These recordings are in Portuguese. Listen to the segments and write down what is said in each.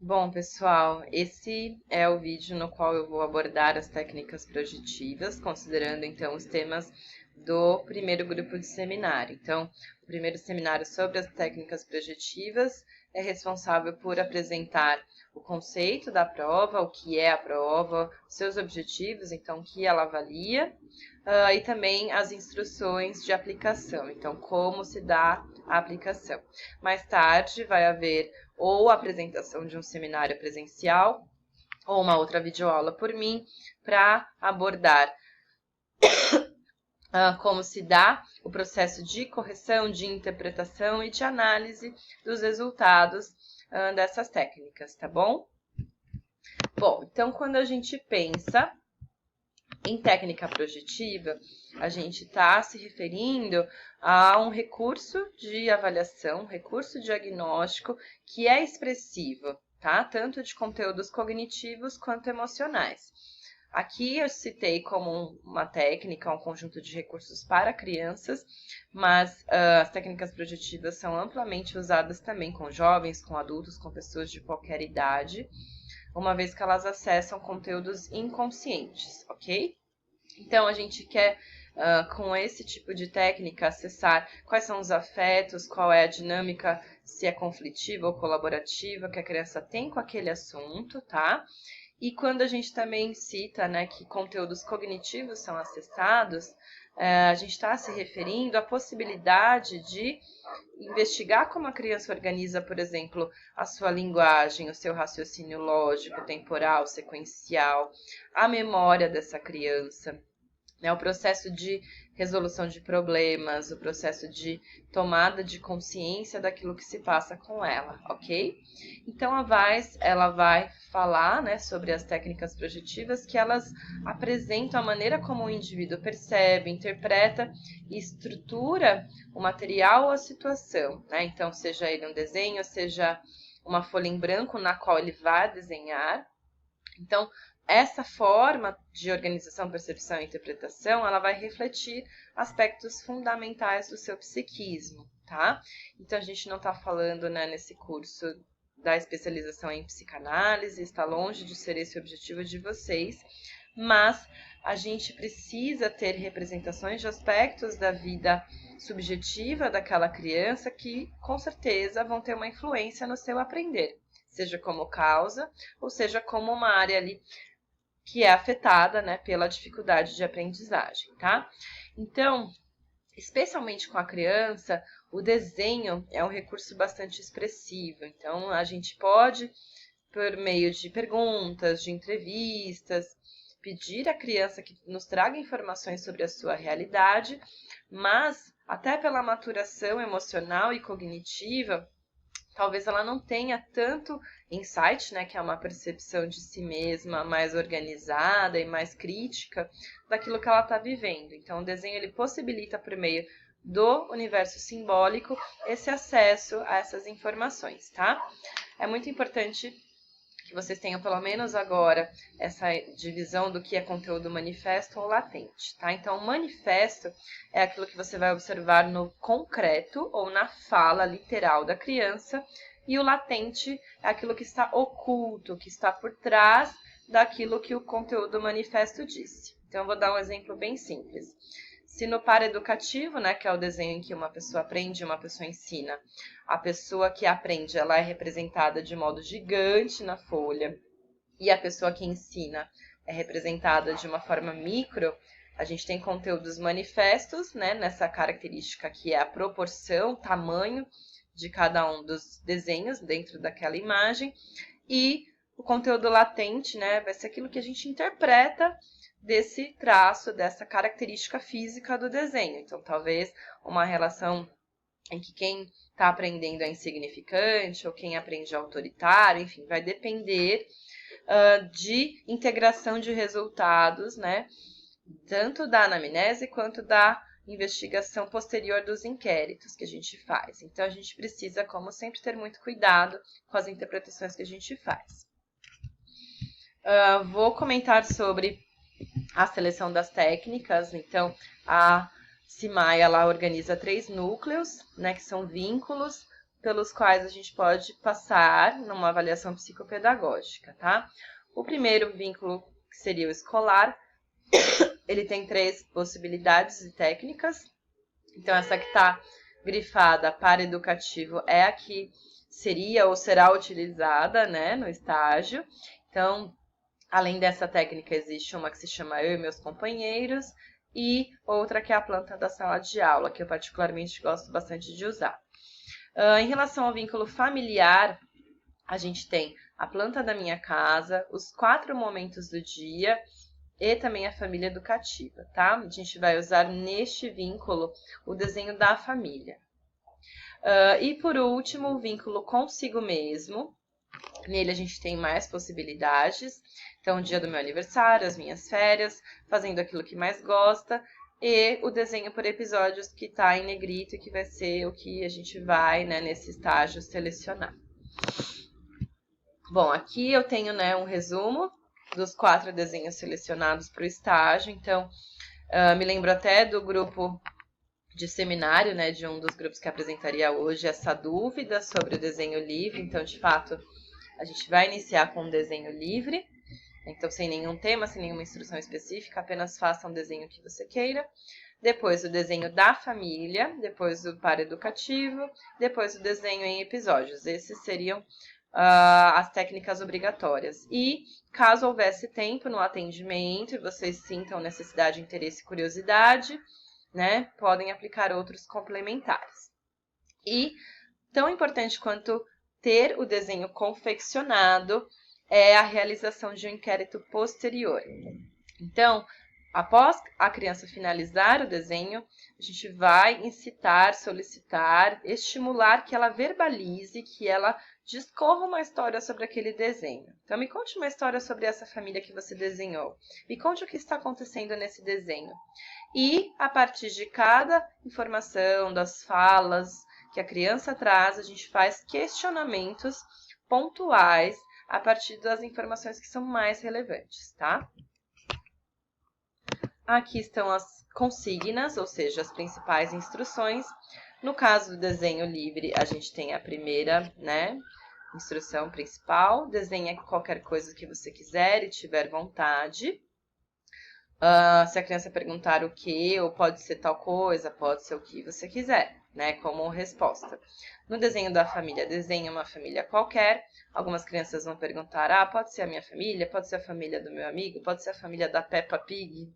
Bom, pessoal, esse é o vídeo no qual eu vou abordar as técnicas projetivas, considerando então os temas do primeiro grupo de seminário. Então, o primeiro seminário sobre as técnicas projetivas é responsável por apresentar o conceito da prova, o que é a prova, seus objetivos, então o que ela avalia, e também as instruções de aplicação, então como se dá a aplicação. Mais tarde vai haver ou a apresentação de um seminário presencial, ou uma outra videoaula por mim, para abordar como se dá o processo de correção, de interpretação e de análise dos resultados dessas técnicas, tá bom? Bom, então quando a gente pensa em técnica projetiva, a gente está se referindo a um recurso de avaliação, recurso diagnóstico que é expressivo, tá? Tanto de conteúdos cognitivos quanto emocionais. Aqui eu citei como uma técnica, um conjunto de recursos para crianças, mas as técnicas projetivas são amplamente usadas também com jovens, com adultos, com pessoas de qualquer idade, uma vez que elas acessam conteúdos inconscientes, ok? Então, a gente quer, com esse tipo de técnica, acessar quais são os afetos, qual é a dinâmica, se é conflitiva ou colaborativa que a criança tem com aquele assunto, tá? E quando a gente também cita, né, que conteúdos cognitivos são acessados, a gente está se referindo à possibilidade de investigar como a criança organiza, por exemplo, a sua linguagem, o seu raciocínio lógico, temporal, sequencial, a memória dessa criança, né, o processo de resolução de problemas, o processo de tomada de consciência daquilo que se passa com ela, ok? Então, a VAIS, ela vai falar, né, sobre as técnicas projetivas que elas apresentam a maneira como o indivíduo percebe, interpreta e estrutura o material ou a situação, né? Então, seja ele um desenho, seja uma folha em branco na qual ele vai desenhar. Então, essa forma de organização, percepção e interpretação, ela vai refletir aspectos fundamentais do seu psiquismo, tá? Então, a gente não está falando, né, nesse curso da especialização em psicanálise, está longe de ser esse o objetivo de vocês, mas a gente precisa ter representações de aspectos da vida subjetiva daquela criança que, com certeza, vão ter uma influência no seu aprender, seja como causa ou seja como uma área ali que é afetada, né, pela dificuldade de aprendizagem, tá? Então, especialmente com a criança, o desenho é um recurso bastante expressivo. Então, a gente pode, por meio de perguntas, de entrevistas, pedir à criança que nos traga informações sobre a sua realidade, mas até pela maturação emocional e cognitiva, talvez ela não tenha tanto insight, né, que é uma percepção de si mesma mais organizada e mais crítica daquilo que ela está vivendo. Então, o desenho ele possibilita, por meio do universo simbólico, esse acesso a essas informações, tá? É muito importante que vocês tenham pelo menos agora essa divisão do que é conteúdo manifesto ou latente, tá? Então, o manifesto é aquilo que você vai observar no concreto ou na fala literal da criança, e o latente é aquilo que está oculto, que está por trás daquilo que o conteúdo manifesto disse. Então, eu vou dar um exemplo bem simples. Se no paraeducativo, né, que é o desenho em que uma pessoa aprende e uma pessoa ensina, a pessoa que aprende ela é representada de modo gigante na folha e a pessoa que ensina é representada de uma forma micro, a gente tem conteúdos manifestos, né, nessa característica que é a proporção, tamanho de cada um dos desenhos dentro daquela imagem, e o conteúdo latente, né, vai ser aquilo que a gente interpreta desse traço, dessa característica física do desenho. Então, talvez uma relação em que quem está aprendendo é insignificante, ou quem aprende é autoritário, enfim, vai depender de integração de resultados, né, tanto da anamnese quanto da investigação posterior dos inquéritos que a gente faz. Então, a gente precisa, como sempre, ter muito cuidado com as interpretações que a gente faz. Vou comentar sobre a seleção das técnicas. Então, a CIMAI, ela organiza 3 núcleos, né, que são vínculos, pelos quais a gente pode passar numa avaliação psicopedagógica, tá? O primeiro vínculo, que seria o escolar, ele tem 3 possibilidades e técnicas. Então, essa que está grifada para educativo é a que seria ou será utilizada, né, no estágio. Então, além dessa técnica, existe uma que se chama Eu e Meus Companheiros e outra que é a planta da sala de aula, que eu particularmente gosto bastante de usar. Em relação ao vínculo familiar, a gente tem a planta da minha casa, os 4 momentos do dia e também a família educativa, tá? A gente vai usar neste vínculo o desenho da família. E por último, o vínculo consigo mesmo. Nele a gente tem mais possibilidades. Então, o dia do meu aniversário, as minhas férias, fazendo aquilo que mais gosta. E o desenho por episódios que está em negrito e que vai ser o que a gente vai, né, nesse estágio selecionar. Bom, aqui eu tenho, né, um resumo dos 4 desenhos selecionados para o estágio. Então, me lembro até do grupo de seminário, né, de um dos grupos que apresentaria hoje essa dúvida sobre o desenho livre. Então, de fato, a gente vai iniciar com um desenho livre. Então, sem nenhum tema, sem nenhuma instrução específica, apenas faça um desenho que você queira. Depois, o desenho da família, depois o paraeducativo, depois o desenho em episódios. Esses seriam as técnicas obrigatórias. E, caso houvesse tempo no atendimento e vocês sintam necessidade, interesse e curiosidade, né, podem aplicar outros complementares. E, tão importante quanto ter o desenho confeccionado, é a realização de um inquérito posterior. Então, após a criança finalizar o desenho, a gente vai incitar, solicitar, estimular que ela verbalize, que ela discorra uma história sobre aquele desenho. Então, me conte uma história sobre essa família que você desenhou. Me conte o que está acontecendo nesse desenho. E, a partir de cada informação, das falas que a criança traz, a gente faz questionamentos pontuais a partir das informações que são mais relevantes, tá? Aqui estão as consignas, ou seja, as principais instruções. No caso do desenho livre, a gente tem a primeira, né, instrução principal. Desenha qualquer coisa que você quiser e tiver vontade. Se a criança perguntar o que, ou pode ser tal coisa, pode ser o que você quiser, né, como resposta. No desenho da família, desenhe uma família qualquer. Algumas crianças vão perguntar, pode ser a minha família, pode ser a família do meu amigo, pode ser a família da Peppa Pig.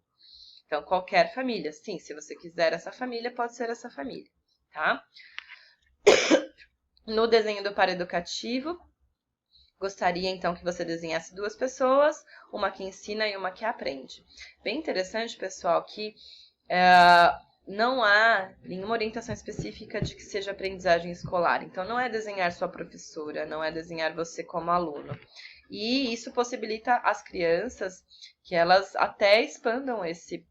Então, qualquer família. Sim, se você quiser essa família, pode ser essa família, tá? No desenho do paraeducativo, gostaria, então, que você desenhasse 2 pessoas, uma que ensina e uma que aprende. Bem interessante, pessoal, que não há nenhuma orientação específica de que seja aprendizagem escolar. Então, não é desenhar sua professora, não é desenhar você como aluno. E isso possibilita às crianças que elas até expandam esse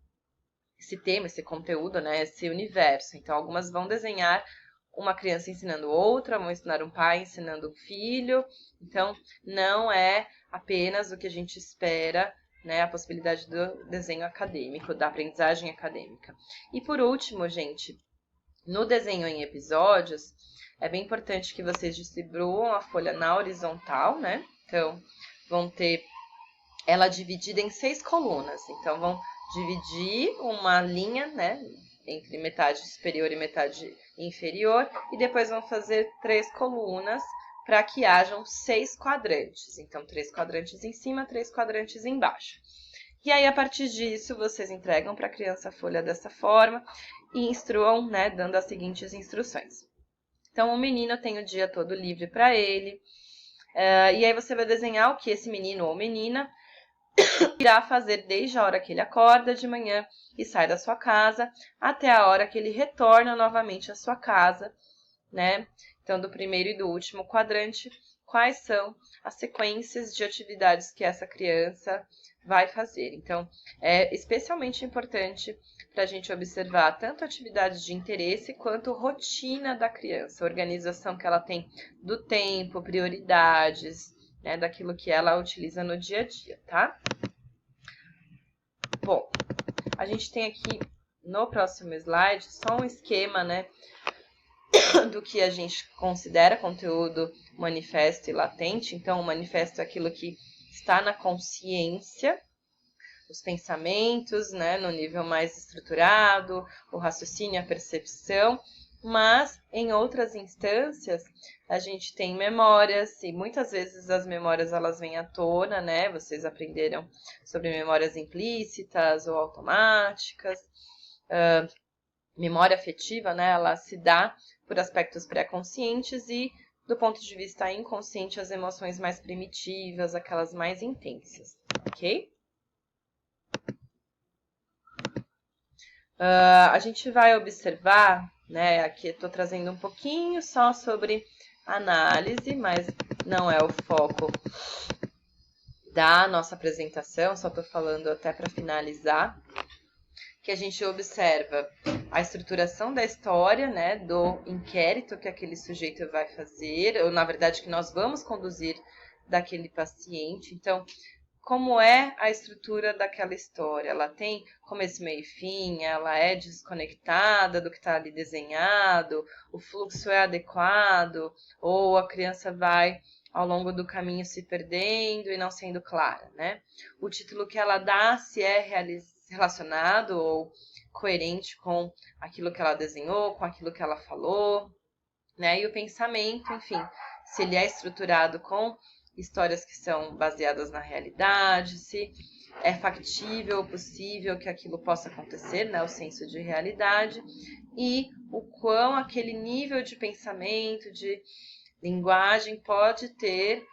tema, esse conteúdo, né, esse universo. Então, algumas vão desenhar uma criança ensinando outra, vão ensinar um pai ensinando um filho. Então, não é apenas o que a gente espera, né, a possibilidade do desenho acadêmico, da aprendizagem acadêmica. E por último, gente, no desenho em episódios, é bem importante que vocês distribuam a folha na horizontal, né? Então, vão ter ela dividida em 6 colunas. Então, vão dividir uma linha, né, entre metade superior e metade inferior, e depois vão fazer 3 colunas para que hajam 6 quadrantes. Então, 3 quadrantes em cima, 3 quadrantes embaixo. E aí, a partir disso, vocês entregam para a criança a folha dessa forma e instruam, né, dando as seguintes instruções. Então, o menino tem o dia todo livre para ele, e aí você vai desenhar o que esse menino ou menina irá fazer desde a hora que ele acorda de manhã e sai da sua casa até a hora que ele retorna novamente à sua casa, né? Então, do primeiro e do último quadrante, quais são as sequências de atividades que essa criança vai fazer. Então, é especialmente importante para a gente observar tanto atividades de interesse quanto rotina da criança, organização que ela tem do tempo, prioridades, né, daquilo que ela utiliza no dia a dia, tá? Bom, a gente tem aqui no próximo slide só um esquema, né, do que a gente considera conteúdo manifesto e latente. Então, o manifesto é aquilo que está na consciência, os pensamentos, né, no nível mais estruturado, o raciocínio, a percepção, mas em outras instâncias a gente tem memórias e muitas vezes as memórias elas vêm à tona, né? Vocês aprenderam sobre memórias implícitas ou automáticas. Memória afetiva, né? Ela se dá por aspectos pré-conscientes e do ponto de vista inconsciente as emoções mais primitivas, aquelas mais intensas, ok? A gente vai observar, né, aqui estou trazendo um pouquinho só sobre análise, mas não é o foco da nossa apresentação, só estou falando até para finalizar, que a gente observa a estruturação da história, né, do inquérito que aquele sujeito vai fazer, ou na verdade que nós vamos conduzir daquele paciente. Então, como é a estrutura daquela história? Ela tem começo, meio e fim? Ela é desconectada do que está ali desenhado? O fluxo é adequado? Ou a criança vai ao longo do caminho se perdendo e não sendo clara, né? O título que ela dá, se é relacionado ou coerente com aquilo que ela desenhou, com aquilo que ela falou, né? E o pensamento, enfim, se ele é estruturado com histórias que são baseadas na realidade, se é factível, possível que aquilo possa acontecer, né? O senso de realidade, e o quão aquele nível de pensamento, de linguagem pode ter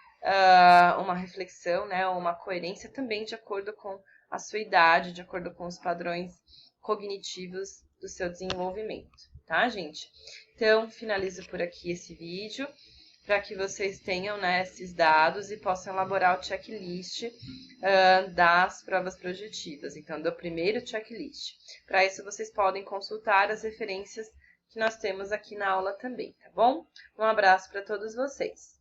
uma reflexão, né? Uma coerência também de acordo com a sua idade, de acordo com os padrões cognitivos do seu desenvolvimento, tá, gente? Então, finalizo por aqui esse vídeo, para que vocês tenham, né, esses dados e possam elaborar o checklist das provas projetivas. Então, do primeiro checklist. Para isso, vocês podem consultar as referências que nós temos aqui na aula também, tá bom? Um abraço para todos vocês.